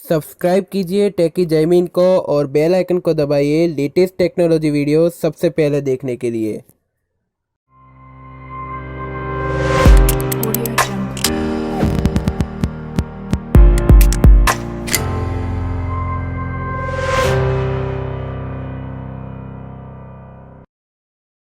Subscribe कीजिए टेकी जैमिन को और बेल आइकन को दबाइए लेटेस्ट टेक्नोलॉजी वीडियो सबसे पहले देखने के लिए।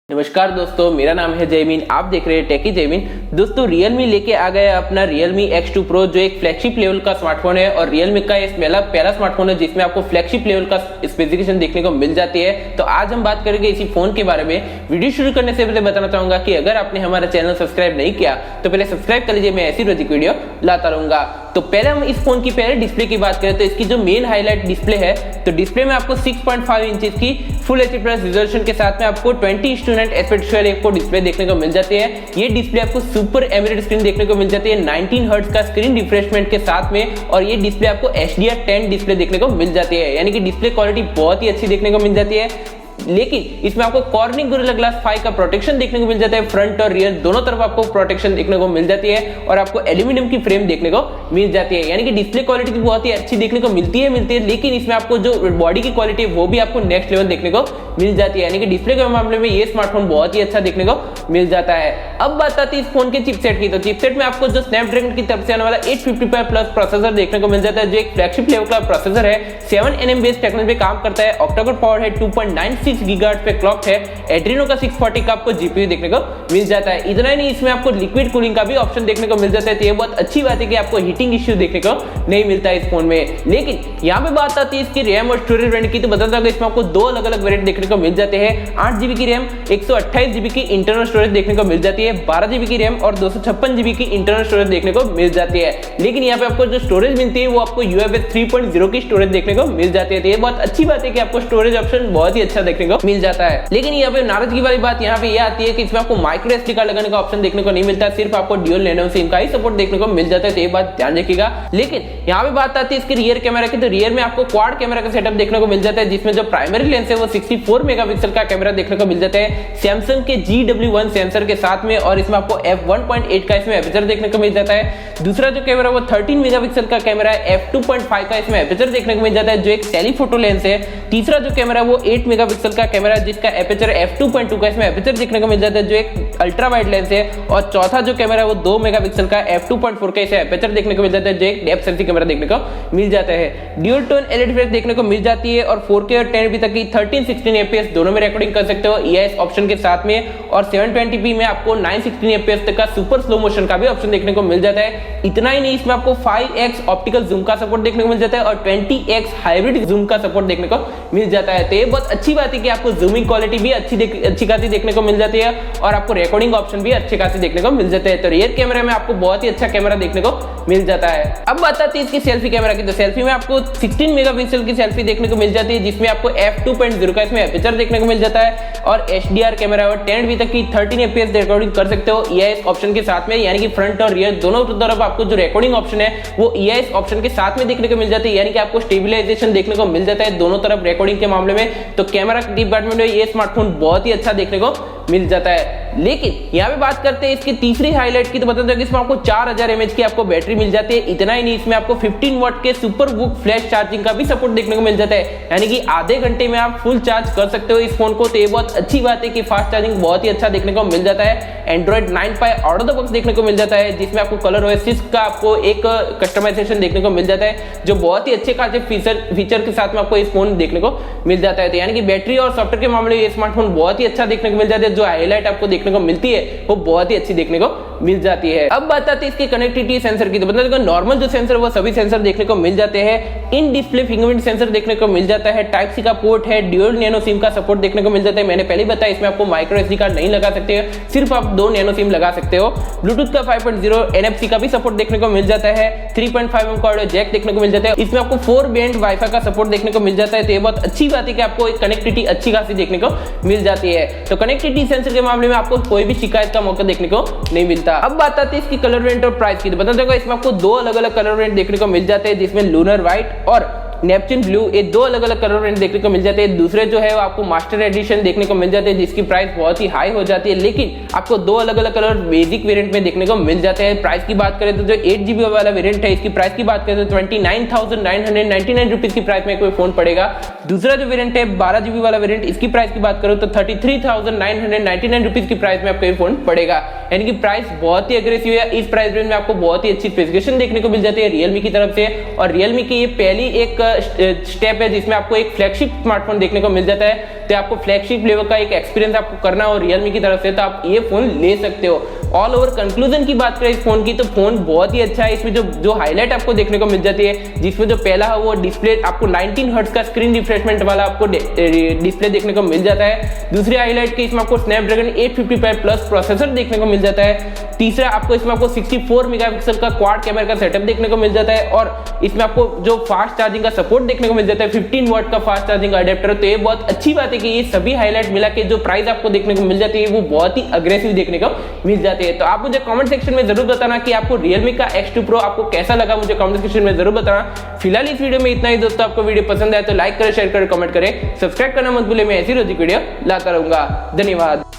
नमस्कार दोस्तों, मेरा नाम है जैमिन। आप देख रहे हैं टेकी जैमिन। दोस्तों, Realme लेके आ गया अपना Realme X2 Pro, जो एक फ्लैगशिप लेवल का स्मार्टफोन है और Realme का ये पहला स्मार्टफोन है जिसमें आपको फ्लैगशिप लेवल का स्पेसिफिकेशन देखने को मिल जाती है। तो आज हम बात करेंगे इसी फोन के बारे में। वीडियो शुरू करने से पहले बताना चाहूंगा कि अगर आपने हमारा चैनल सब्सक्राइब नहीं किया तो पहले सब्सक्राइब कर लीजिए, मैं ऐसी रोज की वीडियो लाता रहूंगा। तो पहले हम इस फोन की पहले डिस्प्ले की बात करें तो इसकी जो मेन हाईलाइट डिस्प्ले है, तो डिस्प्ले में आपको 6.5 इंचेस की फुल एचडी प्लस रिजोल्यूशन के साथ में आपको 20:9 एस्पेक्ट को डिस्प्ले देखने को मिल जाती है। ये डिस्प्ले आपको सुपर एमोलेड स्क्रीन देखने को मिल जाती है 19 हर्ट्ज का स्क्रीन रिफ्रेशमेंट के साथ में, और ये डिस्प्ले आपको HDR10 डिस्प्ले देखने को मिल जाती है, यानी कि डिस्प्ले क्वालिटी बहुत ही अच्छी देखने को मिल जाती है। लेकिन इसमें आपको कॉर्निंग गोरिल्ला ग्लास 5 का प्रोटेक्शन देखने को मिल जाता है, फ्रंट और रियर दोनों तरफ आपको प्रोटेक्शन देखने को मिल जाती है, और आपको एल्यूमिनियम की फ्रेम देखने को मिल जाती है, यानी कि डिस्प्ले क्वालिटी बहुत ही अच्छी देखने को मिलती है। लेकिन इसमें आपको जो बॉडी की क्वालिटी है वो भी आपको नेक्स्ट लेवल देखने को मिल जाती है, यानी कि डिस्प्ले के मामले में ये स्मार्टफोन बहुत ही अच्छा देखने को मिल जाता है। अब बात आती है इस फोन के चिपसेट की, तो चिपसेट में आपको जो स्नैपड्रैगन की तरफ से आने वाला 855 प्लस प्रोसेसर देखने को मिल जाता है, जो एक फ्लैगशिप लेवल का प्रोसेसर है। 7nm बेस्ड टेक्नोलॉजी पे काम करता है, ऑक्टा-कोर पावर है, 2.96 गीगाहर्ट्ज पे क्लॉक है, एड्रीनो का 640 का आपको जीपीयू देखने को मिल जाता है। इतना ही नहीं, इसमें आपको लिक्विड कूलिंग का भी ऑप्शन देखने को मिल जाता है, तो ये बहुत अच्छी बात है कि आपको हीटिंग इश्यू देखने को नहीं मिलता है इस फोन में। लेकिन यहाँ पे बात आती है इसकी रैम और स्टोरेज वेरिएंट की, तो बता दूं इसमें आपको दो अलग अलग वेरिएंट देखने को मिल जाते हैं। 8GB की रैम, 128GB की इंटरनल स्टोरेज देखने को मिल जाती है, 12GB की रैम और 256GB की इंटरनल स्टोरेज देखने को मिल जाती है। लेकिन यहाँ पे आपको जो स्टोरेज मिलती है वो आपको UFS 3.0 की स्टोरेज देखने को मिल जाती है, तो ये बहुत अच्छी बात है कि आपको स्टोरेज ऑप्शन बहुत ही अच्छा देखने को मिल जाता है। लेकिन यहाँ पे नाराजगी वाली बात यहाँ पे ये आती है कि इसमें आपको माइक्रो SD कार्ड लगाने का ऑप्शन देखने को नहीं मिलता, सिर्फ आपको ड्यूल नैनो सिम का ही सपोर्ट देखने को मिल जाता है, तो ये बात ध्यान रखिएगा। लेकिन यहाँ पे बात आती है इसके रियर कैमरा की, तो रियर में आपको क्वाड कैमरा का सेटअप देखने को मिल जाता है, जिसमें जो प्राइमरी लेंस है वो 64 मेगापिक्सल का कैमरा देखने को मिल जाता है सैमसंग के GW1 सेंसर के साथ में, और इसमें आपको f1.8 का इसमें एपर्चर देखने को मिल जाता है। दूसरा जो कैमरा वो 13 मेगापिक्सल का कैमरा है, f2.5 का इसमें एपर्चर देखने को मिल जाता है, जो एक टेलीफोटो लेंस है। तीसरा जो कैमरा वो 8 मेगापिक्सल का कैमरा है, जिसका एपर्चर f2.2 का इसमें एपर्चर देखने को मिल जाता है, जो एक अल्ट्रा वाइड लेंस है। और चौथा जो कैमरा है वो 2 मेगापिक्सल का f2.4 का इसे एपर्चर देखने को मिल जाता है, जो एक डेप्थ सेंसिंग कैमरा देखने को मिल जाता है। ड्यूल टोन LED फ्लैश देखने को मिल जाती है, और 4K और 1080p तक की 13-16 fps दोनों में रिकॉर्डिंग कर सकते हो EIS ऑप्शन के साथ में, और 720p में आपको 916 fps तक का सुपर स्लो मोशन का भी ऑप्शन देखने को मिल जाता है। इतना ही नहीं, इसमें आपको 5x ऑप्टिकल जूम का सपोर्ट देखने को मिल जाता है और 20x हाइब्रिड जूम का सपोर्ट देखने को मिल जाता है, तो ये बहुत अच्छी बात है कि आपको जूमिंग क्वालिटी भी अच्छी खासी देखने को मिल जाती है, और आपको रिकॉर्डिंग ऑप्शन भी अच्छे खासी देखने को मिल जाते हैं। तो रियर कैमरे में आपको बहुत ही अच्छा कैमरा देखने को मिल जाता है। अब बात आती है इसकी सेल्फी कैमरा की, तो सेल्फी में आपको 16 मेगापिक्सल की सेल्फी देखने को मिल जाती है, जिसमें आपको f2.0 का इसमें एपर्चर देखने को मिल जाता है, और HDR कैमरा और 1080p तक की 13 fps रिकॉर्डिंग कर सकते हो EIS ऑप्शन के साथ में, यानी कि फ्रंट और रियर दोनों तरफ आपको जो रिकॉर्डिंग ऑप्शन है वो EIS ऑप्शन के साथ में देखने को मिल जाती है, यानी कि आपको स्टेबलाइजेशन देखने को मिल जाता है दोनों तरफ रिकॉर्डिंग के मामले में। तो कैमरा डिपार्टमेंट में ये स्मार्टफोन बहुत ही अच्छा देखने को मिल जाता है। लेकिन यहाँ पे बात करते हैं इसकी तीसरी हाईलाइट की, तो बता दो कि इसमें आपको 4000 mAh की आपको बैटरी मिल जाती है। इतना ही नहीं, इसमें आपको 15 वाट के सुपर वूक फ्लैश चार्जिंग का भी सपोर्ट देखने को मिल जाता है, यानी कि आधे घंटे में आप फुल चार्ज कर सकते हो इस फोन को, तो ये बहुत अच्छी बात है कि फास्ट चार्जिंग बहुत ही अच्छा देखने को मिल जाता है। Android 9 Pie out of the box देखने को मिल जाता है, जिसमें आपको कलर OS का आपको एक कस्टमाइजेशन देखने को मिल जाता है, जो बहुत ही अच्छे खासे फीचर के साथ में आपको इस फोन देखने को मिल जाता है। तो यानी कि बैटरी और सॉफ्टवेयर के मामले में ये स्मार्टफोन बहुत ही अच्छा देखने को मिल जाता है, जो हाईलाइट आपको देखने को मिलती है वो बहुत ही अच्छी देखने को मिल जाती है। अब बात आती है इसकी कनेक्टिविटी सेंसर की, तो बता दो नॉर्मल जो सेंसर वो सभी सेंसर देखने को मिल जाते हैं। इन डिस्प्ले फिंगरप्रिंट सेंसर देखने को मिल जाता है, टाइप सी का पोर्ट है, ड्यूल नैनो सिम का सपोर्ट देखने को मिल जाता है। मैंने पहले बताया इसमें आपको माइक्रो SD कार्ड नहीं लगा सकते, सिर्फ आप 2 नैनो सिम लगा सकते हो। ब्लूटूथ का 5.0 NFC का भी सपोर्ट देखने को मिल जाता है, 3.5mm का ऑडियो जैक देखने को मिल जाता है। इसमें आपको 4 बैंड वाईफाई का सपोर्ट देखने को मिल जाता है, तो ये बहुत अच्छी बात है कि आपको एक कनेक्टिविटी अच्छी खासी देखने को मिल जाती है। तो कनेक्टिविटी सेंसर के मामले में आपको कोई भी शिकायत का मौका देखने को नहीं मिलता। अब बात आती है इसकी कलर वेरिएंट और प्राइस की, तो बता दो इसमें आपको 2 अलग अलग कलर वेरिएंट देखने को मिल जाते हैं, जिसमें लूनर व्हाइट और नेपच्यून ब्लू, ये दो अलग अलग कलर वेरिएंट देखने को मिल जाते हैं। दूसरे जो है वो आपको मास्टर एडिशन देखने को मिल जाते हैं जिसकी प्राइस बहुत ही हाई हो जाती है, लेकिन आपको दो अलग अलग कलर बेसिक वेरिएंट में देखने को मिल जाते हैं। प्राइस की बात करें तो जो 8GB वाला वेरिएंट है इसकी प्राइस की बात करें तो 29,999 रुपीज की प्राइस में कोई फोन पड़ेगा। दूसरा जो वेरिएंट है 12GB वाला वेरिएंट, इसकी प्राइस की बात करो तो 33,999 रुपीज की प्राइस में आपको ये फोन पड़ेगा। यानी कि प्राइस बहुत ही अग्रेसिव है। इस प्राइस रेंज में आपको बहुत ही अच्छी स्पेसिफिकेशन देखने को मिल जाती है Realme की तरफ से, और Realme की ये पहली एक स्टेप है जिसमें आपको एक फ्लैगशिप स्मार्टफोन देखने को मिल जाता है। तो आपको फ्लैगशिप लेवल का एक एक्सपीरियंस आपको करना हो Realme की तरफ से तो आप ये फोन ले सकते हो। ऑल ओवर कंक्लूजन की बात करें इस फोन की तो फोन बहुत ही अच्छा है। इसमें जो हाईलाइट आपको देखने को मिल जाती है, जिसमें जो पहला है वो डिस्प्ले आपको 19 हर्ट्ज का स्क्रीन रिफ्रेशमेंट वाला आपको डिस्प्ले देखने को मिल जाता है। दूसरी हाईलाइट की इसमें आपको स्नैपड्रैगन 855 प्लस प्रोसेसर देखने को मिल जाता है। तीसरा आपको इसमें आपको 64 मेगापिक्सल का क्वाड कैमरा का सेटअप देखने को मिल जाता है, और इसमें आपको जो फास्ट चार्जिंग का सपोर्ट देखने को मिल जाता है 15 वाट का फास्ट चार्जिंग अडेप्टर। तो ये बहुत अच्छी बात है कि ये सभी हाईलाइट मिला के जो प्राइस आपको देखने को मिल जाती है वो बहुत ही अग्रेसिव देखने को मिल जाती है। तो आप मुझे कमेंट सेक्शन में जरूर बताना कि आपको Realme का X2 Pro आपको कैसा लगा, मुझे कमेंट सेक्शन में जरूर बताना। फिलहाल इस वीडियो में इतना ही दोस्तों, आपको वीडियो पसंद आए तो लाइक करें, शेयर करें, कमेंट करें, सब्सक्राइब करना मत भूलें। मैं ऐसी रोजी वीडियो लाता रहूंगा। धन्यवाद।